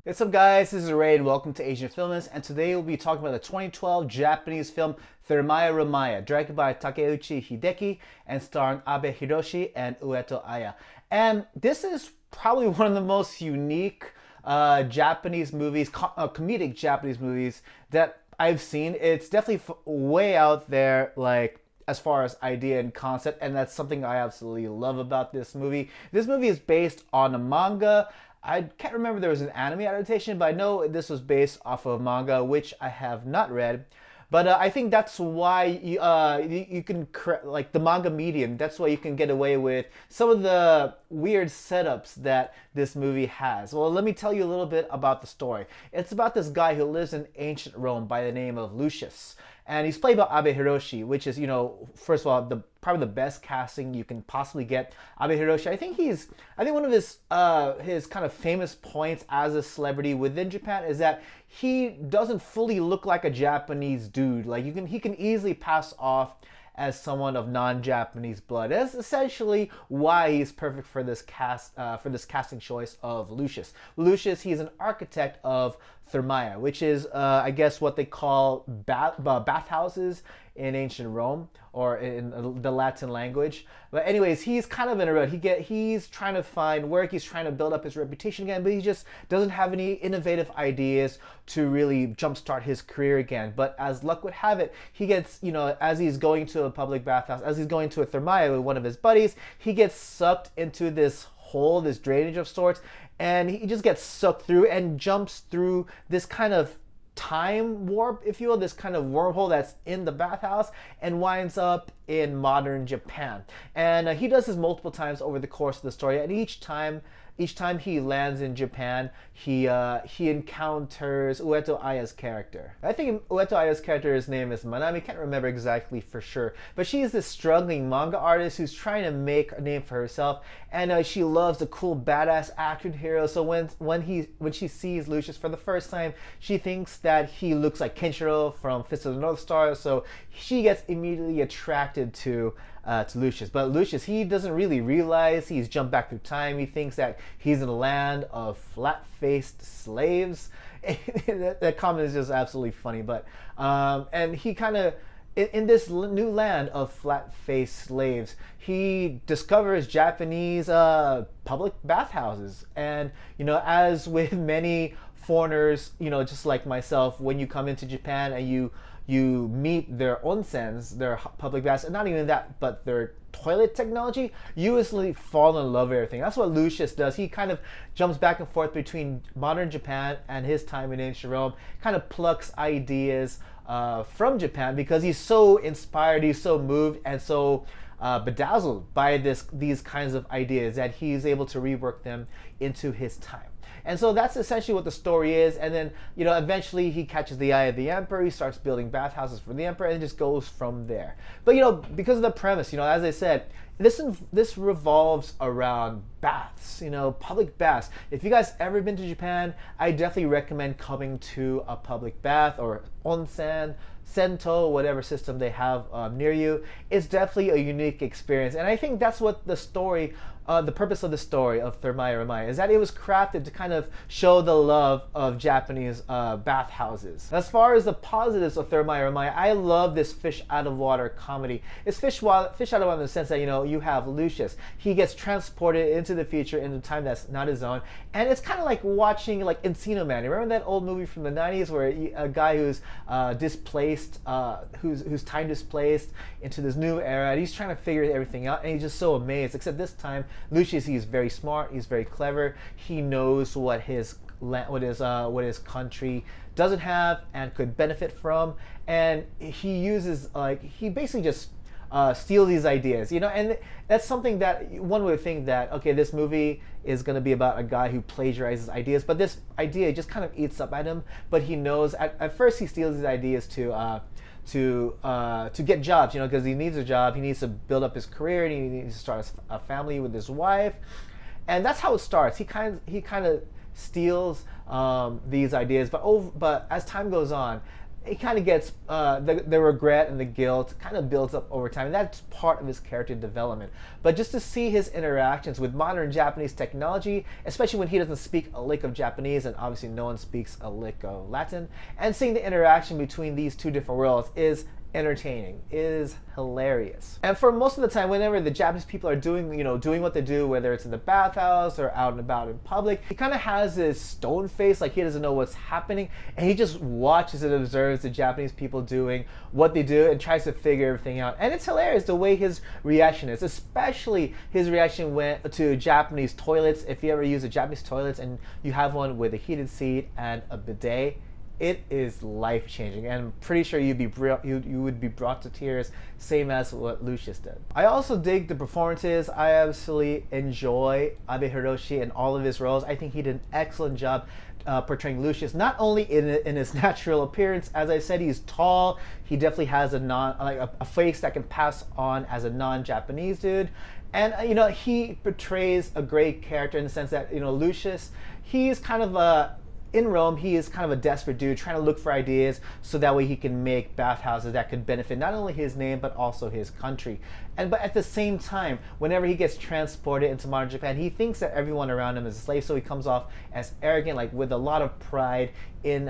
What's up guys, this is Ray and welcome to Asian Filmist, and today we'll be talking about the 2012 Japanese film Thermae Romae, directed by Takeuchi Hideki and starring Abe Hiroshi and Ueto Aya. And this is probably one of the most unique Japanese movies, comedic Japanese movies that I've seen. It's definitely way out there, like as far as idea and concept, and that's something I absolutely love about this movie. This movie is based on a manga. I can't remember if there was an anime adaptation, but I know this was based off of manga, which I have not read. But I think that's why you can, like the manga medium, that's why you can get away with some of the weird setups that this movie has. Well, let me tell you a little bit about the story. It's about this guy who lives in ancient Rome by the name of Lucius. And he's played by Abe Hiroshi, which is, first of all, probably the best casting you can possibly get. Abe Hiroshi, I think one of his kind of famous points as a celebrity within Japan is that he doesn't fully look like a Japanese dude. Like he can easily pass off as someone of non-Japanese blood. That's essentially why he's perfect for this casting choice of Lucius. Lucius, he's an architect of Thermae, which is, I guess, what they call bathhouses in ancient Rome, or in the Latin language. But anyways, he's kind of in a rut. He's trying to find work. He's trying to build up his reputation again, but he just doesn't have any innovative ideas to really jumpstart his career again. But as luck would have it, he gets, as he's going to a public bathhouse, as he's going to a Thermae with one of his buddies, he gets sucked into this hole, this drainage of sorts, and he just gets sucked through and jumps through this kind of time warp, if you will, this kind of wormhole that's in the bathhouse, and winds up in modern Japan. And he does this multiple times over the course of the story, and each time he lands in Japan, he encounters Ueto Aya's character. I think Ueto Aya's character's name is Manami. Can't remember exactly for sure, but she's this struggling manga artist who's trying to make a name for herself, and she loves the cool badass action hero. So when she sees Lucius for the first time, she thinks that he looks like Kenshiro from Fist of the North Star. So she gets immediately attracted to Lucius. But Lucius, he doesn't really realize he's jumped back through time. He thinks that he's in a land of flat-faced slaves. That comment is just absolutely funny. But and he kind of, in this new land of flat-faced slaves, he discovers Japanese public bathhouses. And as with many foreigners, just like myself, when you come into Japan and you meet their onsens, their public baths, and not even that, but their toilet technology, you instantly fall in love with everything. That's what Lucius does. He kind of jumps back and forth between modern Japan and his time in ancient Rome, kind of plucks ideas from Japan because he's so inspired, he's so moved, and so bedazzled by these kinds of ideas that he's able to rework them into his time. And so that's essentially what the story is. And then, eventually he catches the eye of the emperor. He starts building bathhouses for the emperor, and it just goes from there. But, because of the premise, as I said, this revolves around baths, public baths. If you guys ever been to Japan, I definitely recommend coming to a public bath or onsen, sento, whatever system they have near you. It's definitely a unique experience. And I think that's what the purpose of the story of Thermae Romae is, that it was crafted to kind of show the love of Japanese bathhouses. As far as the positives of Thermae Romae, I love this fish out of water comedy. It's fish out of water in the sense that, you have Lucius. He gets transported into the future in a time that's not his own. And it's kind of like watching like Encino Man. Remember that old movie from the 90s where a guy who's displaced, who's time displaced into this new era, and he's trying to figure everything out, and he's just so amazed. Except this time, Lucius, he's very smart, he's very clever, he knows what his country doesn't have and could benefit from, and he basically just steals these ideas, and that's something that one would think that, okay, this movie is going to be about a guy who plagiarizes ideas, but this idea just kind of eats up at him. But he knows at first he steals these ideas to get jobs, because he needs a job, he needs to build up his career, and he needs to start a family with his wife, and that's how it starts. He kind of steals these ideas, but as time goes on, it kind of gets the regret and the guilt kind of builds up over time, and that's part of his character development. But just to see his interactions with modern Japanese technology, especially when he doesn't speak a lick of Japanese, and obviously no one speaks a lick of Latin, and seeing the interaction between these two different worlds is entertaining, is hilarious. And for most of the time, whenever the Japanese people are doing what they do, whether it's in the bathhouse or out and about in public, he kind of has this stone face, like he doesn't know what's happening, and he just watches and observes the Japanese people doing what they do and tries to figure everything out. And it's hilarious the way his reaction is, especially his reaction to Japanese toilets. If you ever use a Japanese toilets and you have one with a heated seat and a bidet, it is life-changing, and I'm pretty sure you would be brought to tears, same as what Lucius did. I also dig the performances. I absolutely enjoy Abe Hiroshi in all of his roles. I think he did an excellent job portraying Lucius, not only in his natural appearance. As I said, he's tall. He definitely has a face that can pass on as a non-Japanese dude. And he portrays a great character in the sense that Lucius, he's kind of in Rome, he is kind of a desperate dude trying to look for ideas so that way he can make bathhouses that could benefit not only his name but also his country. But at the same time, whenever he gets transported into modern Japan, he thinks that everyone around him is a slave, so he comes off as arrogant, like with a lot of pride in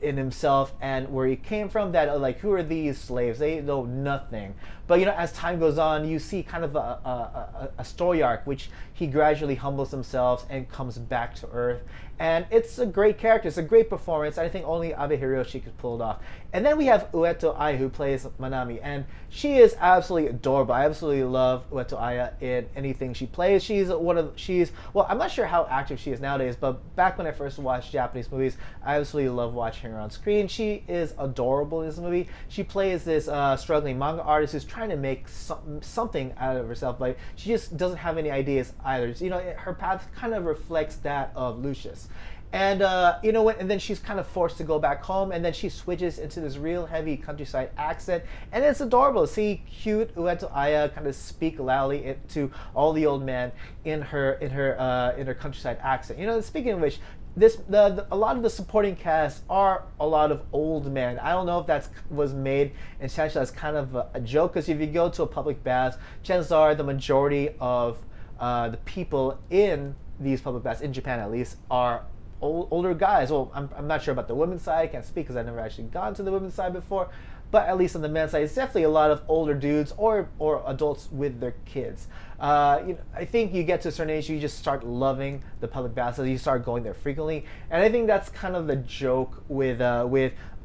himself and where he came from, that who are these slaves? They know nothing. But as time goes on, you see kind of a story arc which he gradually humbles himself and comes back to earth. And it's a great character. It's a great performance. I think only Abe Hiroshi could pull it off. And then we have Ueto Aya, who plays Manami, and she is absolutely adorable. I absolutely love Ueto Aya in anything she plays. Well, I'm not sure how active she is nowadays, but back when I first watched Japanese movies, I absolutely love watching her on screen. She is adorable in this movie. She plays this struggling manga artist who's trying to make something out of herself, but she just doesn't have any ideas either. Her path kind of reflects that of Lucius. And and then she's kind of forced to go back home, and then she switches into this real heavy countryside accent, and it's adorable to see cute Ueto Aya kind of speak loudly to all the old men in her countryside accent. Speaking of which, a lot of the supporting cast are a lot of old men. I don't know if that was made intentionally as kind of a joke, because if you go to a public bath, chances are the majority of the people in these public baths, in Japan at least, are older guys. Well, I'm not sure about the women's side. I can't speak because I've never actually gone to the women's side before. But at least on the men's side, it's definitely a lot of older dudes or adults with their kids. I think you get to a certain age, you just start loving the public baths, so you start going there frequently. And I think that's kind of the joke with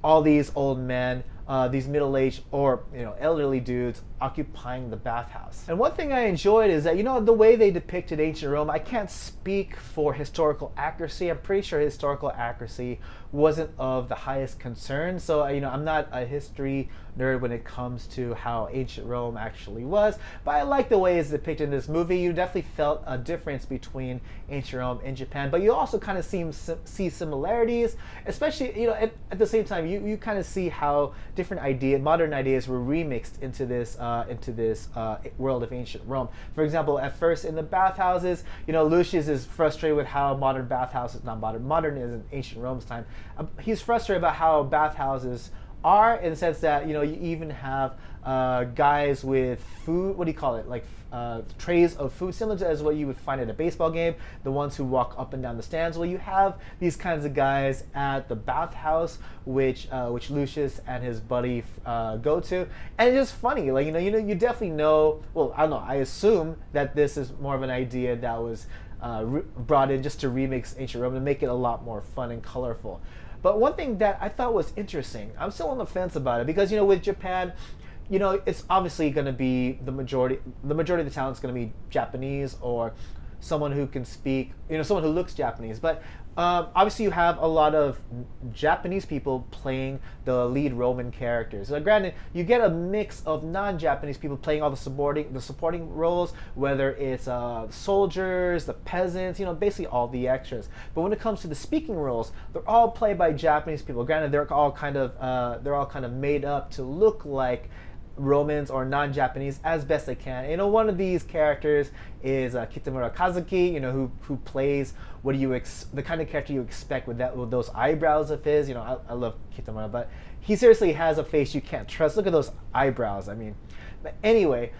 all these old men, these middle-aged or elderly dudes occupying the bathhouse. And one thing I enjoyed is that the way they depicted ancient Rome, I can't speak for historical accuracy. I'm pretty sure historical accuracy wasn't of the highest concern. So I'm not a history nerd when it comes to how ancient Rome actually was, but I like the way it's depicted in this movie. You definitely felt a difference between ancient Rome and Japan, but you also kind of see similarities, especially at the same time you kind of see how different modern ideas were remixed into this world of ancient Rome. For example, at first in the bathhouses, Lucius is frustrated with how modern is in ancient Rome's time. He's frustrated about how bathhouses are, in the sense that you even have guys with food, what do you call it, like trays of food, similar to as what you would find at a baseball game, the ones who walk up and down the stands. Well, you have these kinds of guys at the bathhouse, which Lucius and his buddy go to, and it's just funny. You definitely know. Well, I don't know. I assume that this is more of an idea that was brought in just to remix ancient Rome and make it a lot more fun and colorful. But one thing that I thought was interesting, I'm still on the fence about it, because with Japan, it's obviously going to be the majority of the talent is going to be Japanese, or someone who can speak, someone who looks Japanese. But obviously you have a lot of Japanese people playing the lead Roman characters. So granted, you get a mix of non-Japanese people playing all the supporting roles, whether it's soldiers, the peasants, basically all the extras. But when it comes to the speaking roles, they're all played by Japanese people. Granted, they're all kind of made up to look like Romans or non-Japanese as best I can. You know, one of these characters is Kitamura Kazuki, you know, who plays what the kind of character you expect with those eyebrows of his. You know, I love Kitamura, but he seriously has a face you can't trust. Look at those eyebrows. I mean, but anyway,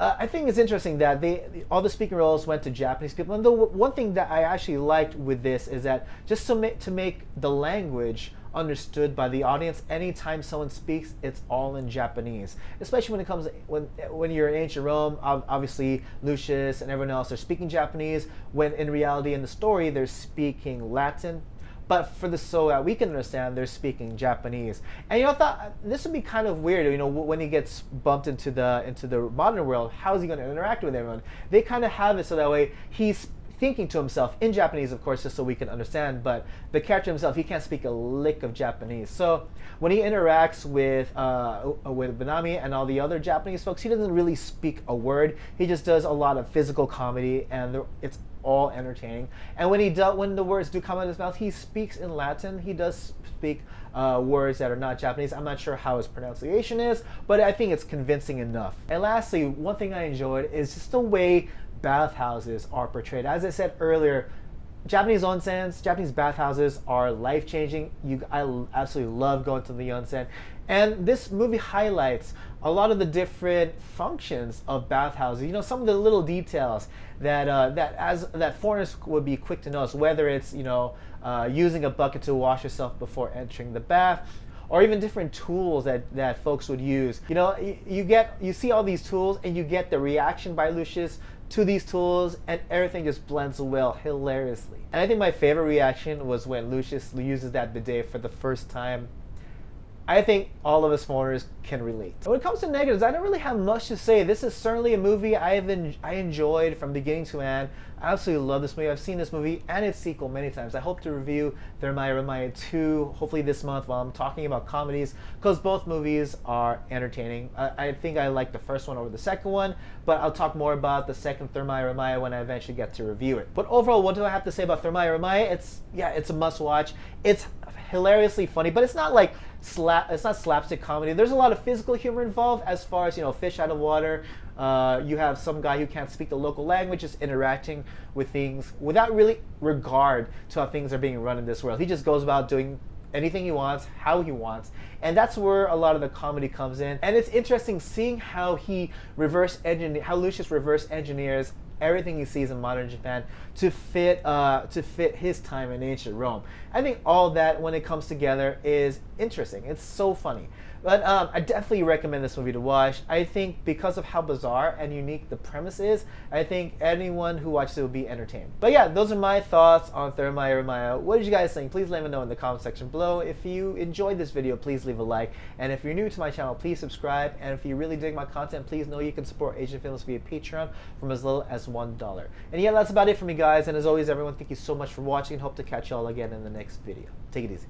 I think it's interesting that all the speaking roles went to Japanese people. And the one thing that I actually liked with this is that just to make the language understood by the audience, anytime someone speaks, it's all in Japanese. Especially when it comes when you're in ancient Rome, obviously Lucius and everyone else are speaking Japanese, when in reality in the story they're speaking Latin. But so that we can understand, they're speaking Japanese. And you know, I thought this would be kind of weird. You know, when he gets bumped into the modern world, how is he going to interact with everyone? They kind of have it so that way he's thinking to himself in Japanese, of course, just so we can understand. But the character himself, he can't speak a lick of Japanese. So when he interacts with Benami and all the other Japanese folks, he doesn't really speak a word. He just does a lot of physical comedy, and it's all entertaining. And when the words do come out of his mouth, he speaks in Latin. He does speak words that are not Japanese. I'm not sure how his pronunciation is, but I think it's convincing enough. And lastly, one thing I enjoyed is just the way bathhouses are portrayed. As I said earlier, Japanese onsens, Japanese bathhouses are life-changing. I absolutely love going to the onsen. And this movie highlights a lot of the different functions of bathhouses. You know, some of the little details that foreigners would be quick to notice, whether it's, you know, using a bucket to wash yourself before entering the bath, or even different tools that folks would use. You know, you see all these tools and you get the reaction by Lucius to these tools, and everything just blends well hilariously. And I think my favorite reaction was when Lucius uses that bidet for the first time. I think all of us foreigners can relate. When it comes to negatives, I don't really have much to say. This is certainly a movie I enjoyed from beginning to end. I absolutely love this movie. I've seen this movie and its sequel many times. I hope to review Thermae Romae 2 hopefully this month while I'm talking about comedies, because both movies are entertaining. I think I like the first one over the second one, but I'll talk more about the second Thermae Romae when I eventually get to review it. But overall, what do I have to say about Thermae Romae? It's a must-watch. It's hilariously funny, but it's not like it's not slapstick comedy. There's a lot of physical humor involved, as far as, you know, fish out of water. You have some guy who can't speak the local language just interacting with things without really regard to how things are being run in this world. He just goes about doing anything he wants, how he wants, and that's where a lot of the comedy comes in. And it's interesting seeing how Lucius reverse engineers everything he sees in modern Japan to fit his time in ancient Rome. I think all that, when it comes together, is interesting. It's so funny. But I definitely recommend this movie to watch. I think because of how bizarre and unique the premise is, I think anyone who watches it will be entertained. But yeah, those are my thoughts on Thermae Romae. What did you guys think? Please let me know in the comment section below. If you enjoyed this video, please leave a like. And if you're new to my channel, please subscribe. And if you really dig my content, please know you can support Asian Films via Patreon from as little as $1. And yeah, that's about it for me, guys. And as always, everyone, thank you so much for watching. Hope to catch you all again in the next video. Take it easy.